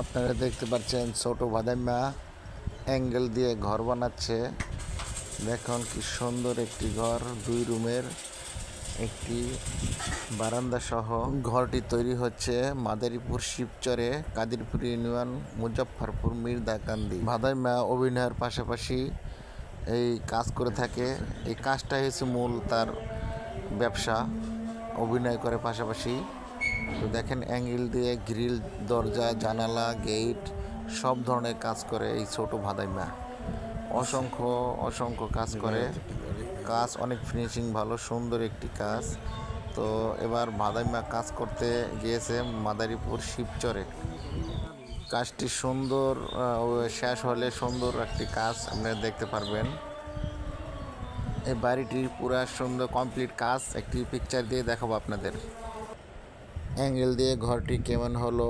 আপনারা দেখতে পাচ্ছেন ছোট ভাদাইম্মা অ্যাঙ্গেল দিয়ে ঘর বানাচ্ছে। দেখুন কি সুন্দর একটি ঘর, 2 রুমের একটি বারান্দা সহ ঘরটি তৈরি হচ্ছে মাদারীপুর শিবচরে, কাদিরপুর ইউনিয়ন, মুজফ্ফরপুর, মির্দাকান্দি। ভাদাইম্মা অভিনয়ের পাশাপাশি এই কাজ করে থাকে। এই কাজটাই হচ্ছে মূল তার ব্যবসা, অভিনয় করে পাশাপাশি। তো দেখেন অ্যাঙ্গেল দিয়ে গ্রিল, দরজা, জানালা, গেট সব ধরনের কাজ করে এই ছোট ভাদাইম্মা। অসংখ্য কাজ করে। কাজ অনেক ফিনিশিং ভালো, সুন্দর একটি কাজ। তো এবার ভাদাইম্মা কাজ করতে গিয়েছে মাদারীপুর শিবচরে। কাজটি সুন্দর শেষ হলে সুন্দর একটি কাজ আপনারা দেখতে পারবেন। এই বাড়িটির পুরা সুন্দর কমপ্লিট কাজ একটি পিকচার দিয়ে দেখাবো আপনাদের। অ্যাঙ্গেল দিয়ে ঘরটি কেমন হলো।